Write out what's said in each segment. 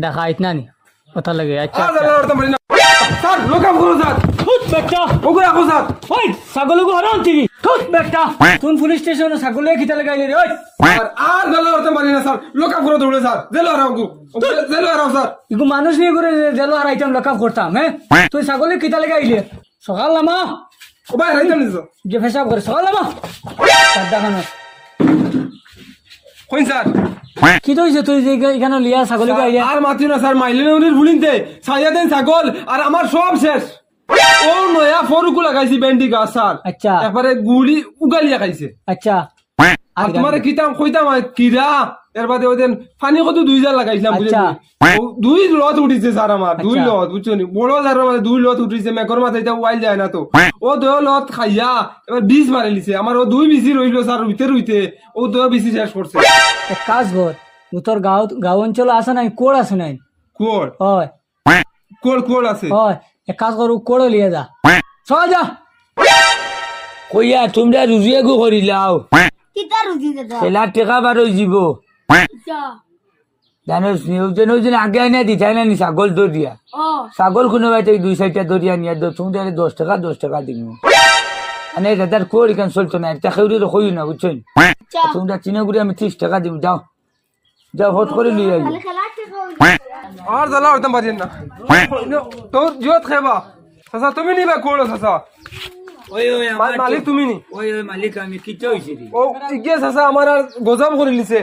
ডাকাইত না নি কথা লাগে আচ্ছা স্যার লোক আপ করো স্যার থুত বেটা ওগুলো রাখো স্যার ওই ছাগলকে হরাম তুমি থুত বেটা তুই পুলিশ স্টেশনে ছাগলে খিতা লাগাইলে রে ওই আর গেল করতে পারি না স্যার লোক আপ করো দৌড়ে স্যার জেল হারাও জেল হারাও স্যার ইগু মানুষ নিয়ে করে জেলো হারাইতাম লকআপ করতাম হ্যাঁ তুই ছাগলে খিতা লাগাইলে সকাল নামা ও ভাই রাইতাম নিছো যে ফেসাব করে সকাল নামা দেখানো কইন স্যার কি তো তুই যে এখানে লিয়া ছাগলে গাইলে আর মাতি না স্যার মাইলে নদীর ভুলিনতে ছাইয়া দেন ছাগল আর আমার সব শেষ ও নয়া ফরুকু লাগাইছি বেন্ডি গাছ স্যার আচ্ছা একবারে গুলি উগালিয়া খাইছে আচ্ছা আর তোমারে কিতাম কইতাম কিরা এর বাদে ওই দিন পানি কত 2000 লাগাইছিলাম বুঝলি আচ্ছা। দুই লত উঠিছে স্যার আমার দুই লত বুঝছো নি বড় জারের মাঝে দুই লত উঠিছে মেকর মাথায় এটা ওয়াইল যায় না তো ও দুই লত খাইয়া এবার বীজ মারি লিছে আমার ও দুই বিসি রইলো স্যার হইতে ও দুই বিসি শেষ করছে এক কাজ কর তোর গাঁও অঞ্চল আছে নাই কোড় আছে নাই কোল হয় কোল আছে হয় এক কাজ কর কোড় লিয়ে যা চল যা কইয়া তোমরা রুজিয়ে গো করিলাও কিতা রুজি দাদা খেলা টেকা বার হয়ে যাব জানোস নি ওজন আগে আইনা দিঠাই না নি ছাগল দরিয়া ও ছাগল কোনো বাইতে 2-4টা দরিয়া নিয়ে তুমি 10 টাকা দিন মানে দাদার কোড়ি কান চলতো না একটা খেউরি কই না বুঝছেন তোমরা চিনাগুড়ি আমি 30 টাকা দিব যাও যাও হট করে লিয়ে আইও খেলাতে আর জ্বালা হইতাম পারি না তোর জিওত খেবা চাচা তুমি নিবা কোল চাচা ওই ওই মালিক তুমি নি ওই ওই মালিক আমি কিতে হইছি রে ও ইগে চাচা আমার আর গজাম করে লিছে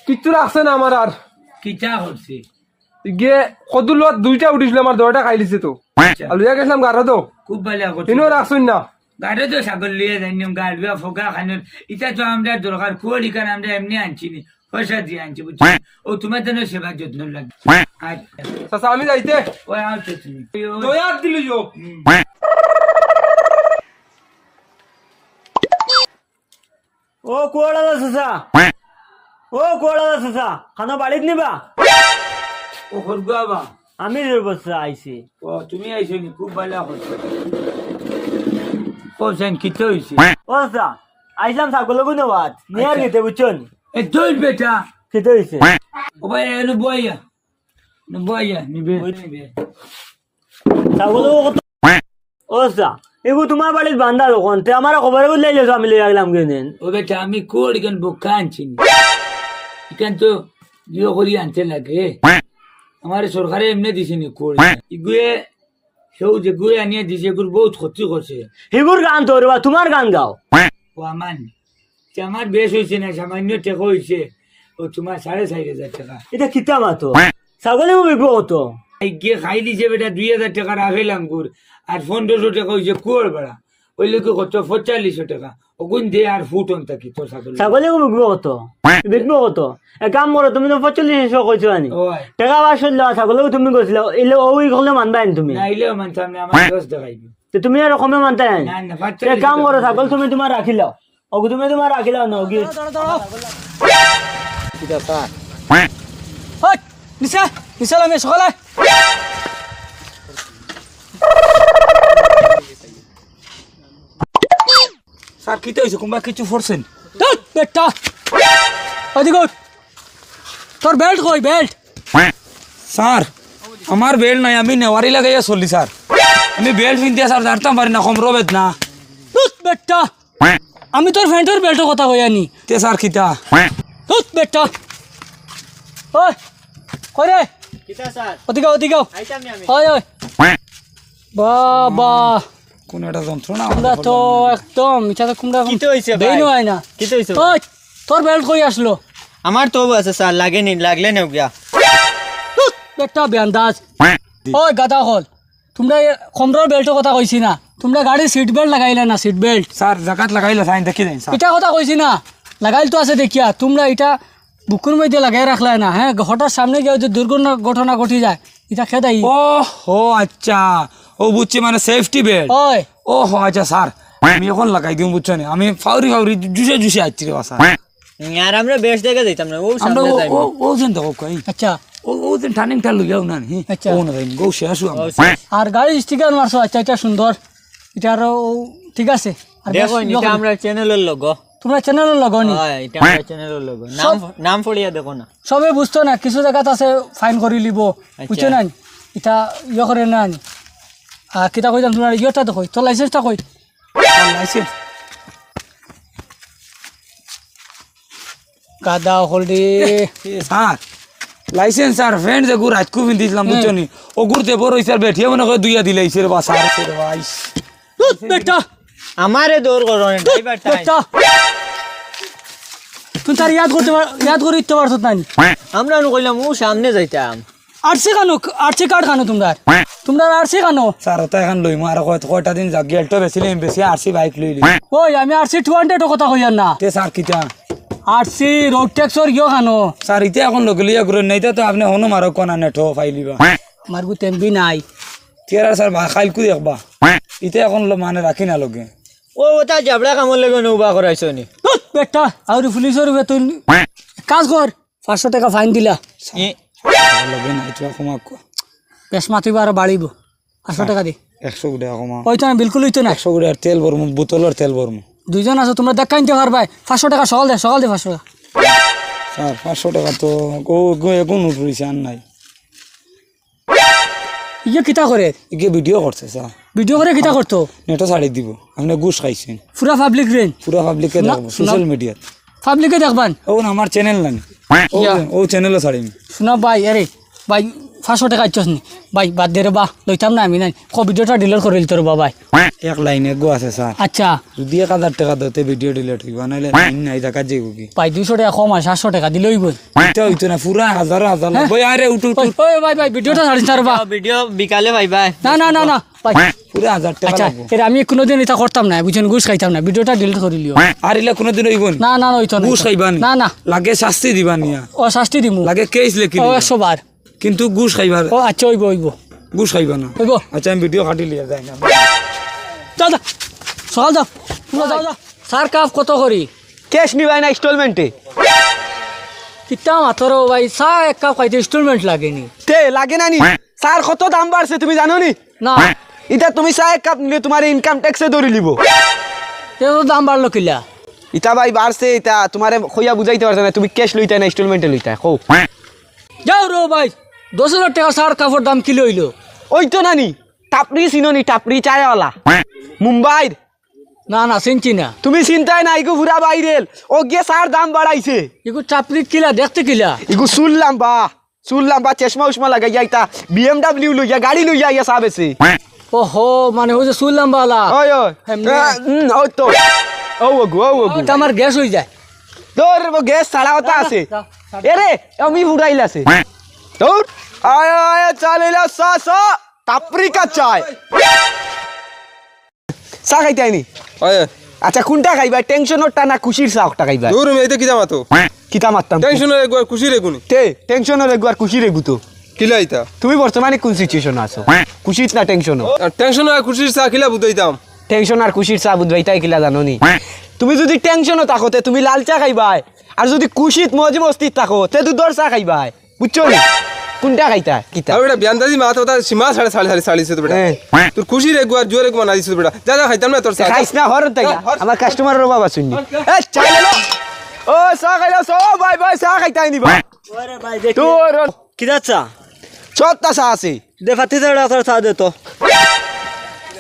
কিচ্ছু রাখছে না আমার আর কিটা হচ্ছে ইগে কদুলত দুইটা উঠিছিল আমার দরটা খাই লিছে তো আর লইয়া গেছিলাম গাড়া তো খুব ভালো করছে তিনও রাখছুন না গাড়ি তো ছাগল লিয়ে যাইনিম গাড়িয়া ফোকা খানোর এটা তো আমরা দরকার কোড়ি কান আমরা এমনি আনছি নি পয়সা দিয়ে আনছি বুঝছি ও তোমার জন্য সেবা যত্ন লাগবে আচ্ছা চাচা আমি যাইতে ওই আছো তুমি দয়া দিলি যো ও কোড়া চাচা ও কোড়া চাচা খানা বাড়িত নিবা ও খরগুয়াবা আমি বসে আইছি ও তুমি আইছো নি খুব ভালো করছো ও সেন কিতে হইছে ও চাচা আইলাম ছাগল গুনে বাদ নিয়ার গেতে বুঝছেন এ তুই বেটা খেতে হইছে ও ভাই এনো বইয়া নিবে ছাগল কত ও চাচা এগু তোমার বাড়ির বান্ধা দোকান তে আমার খবর লাইলে আমি লই আগলাম কেনেন ও বেটা আমি কোড়ি কান বোকা আনছি এখান তো জিও করি আনতে লাগে আমার সরকারে এমনি দিছে নি কোড়ি ইগুয়ে সেও যে গুয়ে আনিয়ে দিছে এগুলো বহুত ক্ষতি করছে হিগুর গান তো রে তোমার গান গাও ও আমার বেশ হয়েছে না সামান্য টেকা হয়েছে ও তোমার 4,500 টাকা এটা কিতা মাতো ছাগলে বিকবো কত এই গিয়ে খাই দিছে বেটা 2,000 টাকা রাখিলাম গুড় আর 1,500 টাকা হয়েছে কুয়ার বেড়া ওই লোকে কত 4500 টাকা ওগুন দিয়ে আর ফুটন থাকি তোর ছাগল ছাগলে বিকবো কত বিকবো কত এক কাম করো তুমি তো 4500 কইছো আনি ওই টাকা বাসল ছাগলে তুমি কইছিল এলে ওই হলে মানবা আনি তুমি না ইলেও মানতাম না আমার 10 টাকা আইবে তো তুমি আর রকমে মানতা আনি না না এক কাম করো ছাগল তুমি তোমার রাখিলাও ওগু তুমি তোমার রাখিলাও না ওগি কিটা পা হট নিসা নিসালা মে সকালে স্যার কিটা হইছে কোনবা কিছু ফরছেন ধুত বেটা ওদিকে তোর বেল্ট কই বেল্ট স্যার আমার বেল্ট নাই আমি নেওয়ারি লাগাইয়া চলি স্যার আমি বেল্ট পিনতে স্যার জানতাম পারি না কমরো বেদ না ধুত বেটা আমি তোর ফ্রেন্ডের বেল্টের কথা কই আনি তে স্যার কিটা ধুত বেটা ওই কই রে কিতা স্যার ওদিকে আইতামনি আমি ওই ওই বাবা কোন একটা যন্ত্রণা কুমড়া তো একদম এটা তো কুমড়া কিতে হইছে ভাই? দেইনো হয় না কিতে হইছে? ওই তোর বেল্ট কই আসলো আমার তো আছে স্যার লাগেনি লাগলে নেও গিয়া ধুত বেটা বেন্দাজ ওই গাদা হল তোমরা কমরার বেল্টের কথা কইছি না তোমরা গাড়ির সিট বেল্ট লাগাইলা না সিট বেল্ট স্যার জাকাত লাগাইলে সাইন দেখি দেন স্যার এটা কথা কইছি না লাগাইল তো আছে দেখিয়া তোমরা এটা বুকুর মধ্যে লাগাই রাখলাই না হ্যাঁ হঠাৎ সামনে গিয়ে যে দুর্ঘটনা ঘটি যায় এটা খেদাই ও হো আচ্ছা ও বুঝছি মানে সেফটি বেল্ট ওই ও হো আচ্ছা স্যার আমি এখন লাগাই দিম বুঝছো না আমি ফাউরি জুসে আসছি রে স্যার আর আমরা বেশ দেখে দিতাম না ও আমরা সামনে ও যাইবো ও যেন দেখো কই আচ্ছা ও যেন টার্নিং টা লইয়াও না নি আচ্ছা। ও না যাই গো শেষ হইম আর গাড়ি স্টিকার মারছো আচ্ছা এটা সুন্দর এটা আরো ঠিক আছে আর বেশ দেখো ইয়ে এটা আমরা চ্যানেলের লোক তোমরা চ্যানেলের লগনি হয় এটা আমার চ্যানেলের লোগো নাম নাম পড়িয়া দেখো না সবে বুঝতো না কিছু জায়গাত আছে ফাইন করে লিব বুঝছো না ইটা ইয়ে করে না আর কিতা কইতাম তোমার ইয়েটা তো কই তোর লাইসেন্সটা কই লাইসেন্স গাদা হলডি স্যার লাইসেন্স আর ফ্রেন্ড যে গুড় আজকু দিয়েছিলাম বুঝছো নি ও গুড়তে বড় স্যার বেঠিয়ে মনে করে দুইয়া দিলাইছে রে বাসা রে ভাই বেটা আমারে দৌড় করো না ড্রাইভার টাইম বেটা তুই তার ইয়াদ করে দিতে পারছত না আমরা নু কইলাম ও সামনে যাইতাম আরসি কার্ড খানো তোমরা আরসি খানো স্যার তো এখন লইমু আর কয়টা দিন যাক গেলটো বেশি লইম বেশি আরসি বাইক লইলি ওই আমি আরসি 200 কথা কইয়ার না তে স্যার কিতা আরসি রোড ট্যাক্সর গিয়ে খানো স্যার ইতে এখন লগলিয়া করে নাই তো আপনি হনো মারো কোনা নেঠো ফাইলিবা আমার গু তেমবি নাই তেরা স্যার খাইল কু দেখবা ইতে এখন মানে রাখি না লগে ও ওটা জাবড়া কামর লাগে নৌবা করাইছো নি বেটা আর পুলিশের বেতন কাজ কর 500 টাকা ফাইন দিলা লগে না এটা কমা বেশ মাতিব আর বাড়িব 500 টাকা দি 100 টাকা কমা ওইটা না বিলকুল হইতো না 100 টাকার তেল ভরমু বোতলের তেল ভরমু দুইজন আছো তোমরা দেখা নিতে পারবাই 500 টাকা সকাল দে 500 টাকা স্যার 500 টাকা তো কোন উঠরিছে আর নাই ইয়ে কিতা করে ইকে ভিডিও করছে স্যার ভিডিও করে কিতা করতো নেটও ছাড়ি দিব আপনি ঘুষ খাইছেন পুরা পাবলিক রেন পুরা পাবলিকে দেখবো সোশ্যাল মিডিয়া পাবলিকে দেখবান ও না আমার চ্যানেল নাই ও চ্যানেলও ছাড়িম শোনা ভাই আরে ভাই 500 টাকা ইচ্ছস নি ভাই বাদ দে রে বা লইতাম না আমি নাই ভিডিওটা ডিলিট করে দিতে রে ভাই এক লাইনে গো আছে স্যার আচ্ছা যদি 1000 টাকা দিতে ভিডিও ডিলিট হইবা নাইলে নাই টাকা যাইব কি ভাই 200 টাকা কম আছে 700 টাকা দিলেই বই এটা হইতো না পুরা হাজার হাজার বই আরে উঠু ওই ভাই ভিডিওটা ছাড়িস না রে বা ভিডিও বিকালে ভাই ভাই না ভাই পুরা 1000 টাকা আচ্ছা লাগবো এর আমি কোনোদিন এটা করতাম না বুঝছেন ঘুষ খাইতাম না ভিডিওটা ডিলিট করে লিও আর ইলা কোনদিন হইব না হইতো না ঘুষ খাইবা না না লাগে শাস্তি দিবা নিয়া ও শাস্তি দিমু লাগে কেস লেখি ও 100 বার কিন্তু ঘুষ খাইবা ও আচ্ছা হইব ঘুষ খাইবা না হইব আচ্ছা আমি ভিডিও কাটি লিয়া যাই না দাদা সকাল যাও তোমরা যাও স্যার কাপ কত করি ক্যাশ নিবাই না ইনস্টলমেন্টে কিতা মাত্র ভাই চা এক কাপ খাইতে ইনস্টলমেন্ট লাগেনি তে লাগে না নি স্যার কত দাম বাড়ছে তুমি জানো নি না এটা তুমি চা এক কাপ নিলে তোমার ইনকাম ট্যাক্সে ধরে লিব এত দাম বাড়লো কিলা ইটা ভাই বাড়ছে এটা তোমারে কইয়া বুঝাইতে পারছ না তুমি ক্যাশ লইতা না ইনস্টলমেন্টে লইতা কও যাও রো ভাই 10,000 টাকা সার কাপড় দাম কিলো হইলো ওই তো নানি টাপরি চিনোনি টাপরি চায়ওয়ালা মুম্বাইর না চিনছি না তুমি চিন্তায় না ইগু পুরা বাইরেল ও গিয়ে সার দাম বাড়াইছে এগু চাপড়ি কিলা দেখতে কিলা ইগু চুল লাম্বা চশমা উসমা লাগাইয়া ইতা BMW লইয়া গাড়ি লইয়া ইয়া সাবেছে ওহো মানে হইছে সুললাম বালা ওই ওই হেমনে। ওই তো ও ওগু এটা আমার গ্যাস হই যায় তোর গ্যাস ছাড়া কথা আছে যাও, ছাড়। এরে আমি উড়াইলাছে তোর আয় আয় চালিলা সা তাপরিকা চাই চা খাইতে আইনি হয় আচ্ছা কোনটা খাইবা টেনশনরটা না খুশির চাটা খাইবা দূর মেয়েতে কি জামাতো কিতা মারতাম টেনশন একবার খুশি রেগুনি তে টেনশনের একবার খুশি রেগু তো কিলা আইতা তুমি বর্তমানে কোন সিচুয়েশন আছো খুশিত না টেনশন টেনশন আর খুশির চা কিলা বুঝাইতাম টেনশন আর খুশির চা বুঝবাইতাই কিলা জানো নি তুমি যদি টেনশনও থাকো তে তুমি লাল চা খাইবাই আর যদি খুশিত মজ মস্তিত থাকো তে দুধর চা খাইবাই বুঝছো নি কোনটা খাইতা কিতা আর বেটা বিয়ান্দাজি মাথা কথা সীমা সাড়ে সাড়ে তো বেটা তোর খুশির একবার জোর একবার না দিছিস বেটা যা খাইতাম না তোর চা খাইছ না হর তাই আমার কাস্টমারের অভাব আছুনি এ চা লো ও চা খাইলা সো বাই চা খাইতাই নিবা ওরে ভাই দেখ তোর কি যাচ্ছা চত্তা চা আছে দে ফাতি দাঁড়া তোর চা দে তো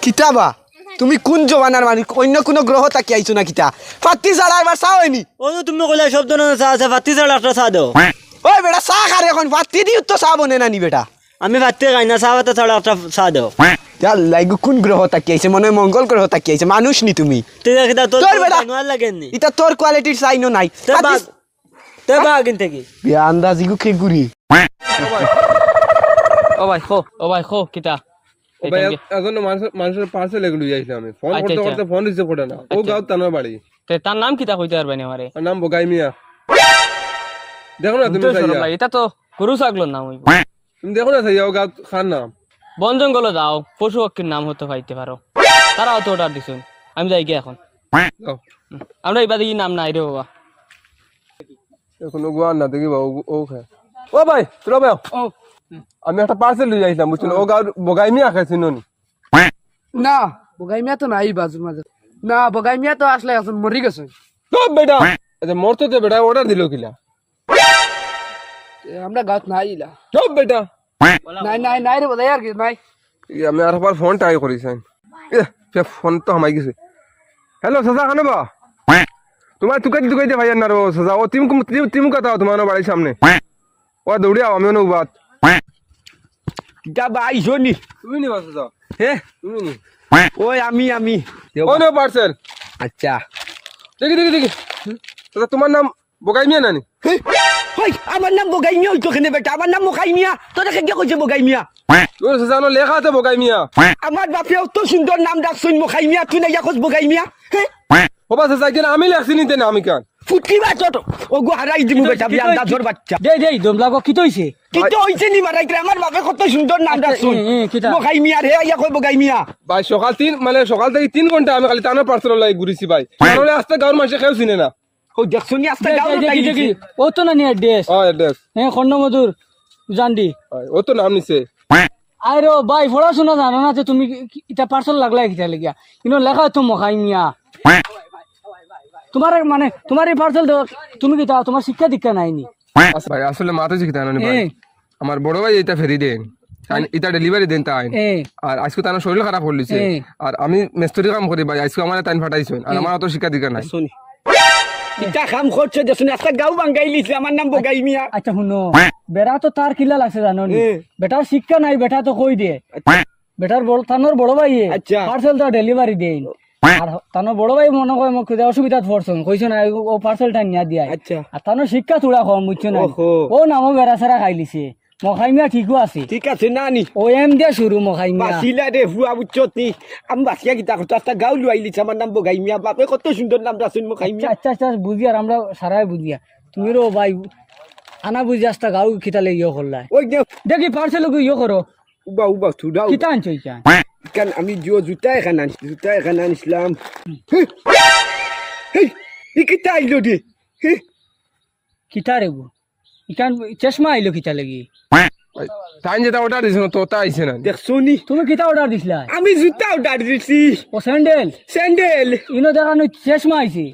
কিতাবা তুমি কোন জমানার মানুষ অন্য কোনো গ্রহ তাকি আইছো না কিতা ফাত্তি ছাড়া এবার চা হয়নি ও তুমি কইলা শব্দ না চা আছে ফাতি দাঁড়া একটা চা দাও ওই বেটা চা খারে এখন ফাত্তি দিও তো চা বনে না নি বেটা আমি ফাতি খাই না চা ফাতে ছাড়া একটা চা দাও লাইগু কোন গ্রহ তাকি আইছে মনে হয় মঙ্গল গ্রহ তাকি আইছে মানুষ নি তুমি তুই দেখ তোর তোর বেটা। নোয়ার লাগেননি এটা তোর কোয়ালিটির চাইনো নাই তে বাগ কিনতে কি আন্দাজিগু খেগুরি ও ভাই খো কিতা ও ভাই এখন মানুষের পার্সেল এগুলো যাইছিলাম আমি ফোন করতে করতে ফোন রিসিভ করে না ও গাঁও তানোর বাড়ি তে তার নাম কিতা কইতে পারবেনি আমারে আর নাম বগাই মিয়া দেখো না তুমি দুইশো সাইয়া ভাই এটা তো গরু ছাগলের নাম হইব তুমি দেখো না সাইয়া ও গাঁও খান নাম বন জঙ্গলে যাও পশু পক্ষীর নাম হতে পাইতে পারো তারাও তো অর্ডার দিছুন আমি যাই গিয়ে এখন যাও। আমরা এবার দেখি নাম নাই রে বাবা এখন ও গোয়ান না দেখি ও খায় ও ভাই চলো ভাই আমি একটা পার্সেল লিয়ে যাইছিলাম বুঝছেন ও গাঁও বগাই মিয়া খাইছি নি না বগাইমিয়া তো নাই বাজুর মাঝে না বগাইমিয়া তো আসলে এখন মরি গেছে চুপ বেটা আচ্ছা মোর তো বেটা অর্ডার দিল কিলা আমরা গাছ নাই ইলা চুপ বেটা নাই নাই নাই রে বোধহয় আর কি নাই আমি আর একবার ফোন ট্রাই করিছেন ফোন তো হামাই গেছে হ্যালো সাজা খানো বা তোমার তুকাই দে ভাইয়ার না রো সাজা ও তিম কথা তোমার বাড়ির সামনে ও দৌড়ে আও আমিও নৌ বাত যা ভাই শোনি তুমি নিবা সাজা হে তুমি নি ওই আমি ও নো পার্সেল আচ্ছা দেখি সাজা তোমার নাম বগাই মিয়া নানি হই আমার নাম বগাই মিয়া হইতো কেনে বেটা আমার নাম মোকাই মিয়া তোরা কে কইছে বগাই মিয়া ও সাজা নো লেখা আছে বগাই মিয়া আমার বাপে অত সুন্দর নাম ডাকছুন মোকাই মিয়া তুই না ইয়াকস বগাই মিয়া হে ওবা সাজা কেন আমি লেখছি নিতে না আমি কেন ফুটকি বাচ্চা ও গো হারাই দিমু বেটা বিয়ান দাজর বাচ্চা দেই দমলাগো কি তৈছে কিন্তু হইছে নি মারাই আমার বাপে কত সুন্দর নাম ডাকছুন কিতা মোকাই মিয়া রে ইয়া কই বগাই মিয়া ভাই সকাল থেকে 3 ঘন্টা আমি খালি টানা পার্সেল লাই ঘুরিছি ভাই তাহলে আস্তে গাঁর মানুষ কেউ চিনে না ও দেখছুনি আস্তে গাও দেখি ও তো না নি অ্যাড্রেস ও এড্রেস হ্যাঁ খন্ডমধুর জানডি ও তো নাম নিছে আরে ভাই পড়াশোনা জানো না তো তুমি এটা পার্সেল লাগলা কিটা লাগিয়া কিন্তু লেখা তো মখাই মিয়া তোমার মানে তোমার এই পার্সেল তুমি কিটা তোমার শিক্ষা দীক্ষা নাইনি ভাই আসলে মাথা শিখতে আনি ভাই আমার বড় ভাই এটা ফেরি দেন এটা ডেলিভারি দেন তাই আর আজকে তার শরীর খারাপ হলিছে আর আমি মেস্তরি কাম করি ভাই আজকে আমার টাইম ফাটাইছেন আর আমার অত শিক্ষা দীক্ষা নাই শুনি ইটা কাম করছে দেখুন আজকে গাও বাঙ্গাই লিছে আমার নাম বগাই মিয়া আচ্ছা শুনো বেটা তো তার কিলা লাগছে জানো নি বেটার শিক্ষা নাই বেটা তো কই দে বেটার তানোর বড় ভাই আচ্ছা। পার্সেল তো ডেলিভারি দেন আর তানোর বড় ভাই মনে করে মোক অসুবিধা পড়ছেন কইছো না ও পার্সেলটা নিয়া দিয়া আচ্ছা আর তানোর শিক্ষা তোরা কম বুঝছো না ওহো। ও নামও বেড়া সারা খাই লিছে মখাই মিয়া ঠিকও আছে ঠিক আছে নানি ও এম দিয়া শুরু মখাই মিয়া বাসিলা রে হুয়া বুঝছতি আমি বাসিয়া গিতা করতে আস্তে গাও লুয়াই লিছে আমার নাম বগাই মিয়া বাপে কত সুন্দর নাম রাখছেন মোকাই মিয়া আচ্ছা আচ্ছা বুঝি আর আমরা সারাই বুঝিয়া তুমি রো ভাই আনা বুঝি আস্তা গাও খিতালে ইয়ে করলাই ওই দেখ দেখি পার্সেল ইয়ে করো উবা থুডাও কিতা আনছো ইটা কেন আমি জুতা এখানে আনিছিলাম এই কিতা আইলো রে কিতা রে গো ইকান চশমা আইলো কিতা লাগি তাই যেটা অর্ডার দিছে তো তা আইছে না দেখছনি তুমি কিতা অর্ডার দিছিলা আমি জুতা অর্ডার দিছি ও স্যান্ডেল স্যান্ডেল ইনো দেখানো চশমা আইছে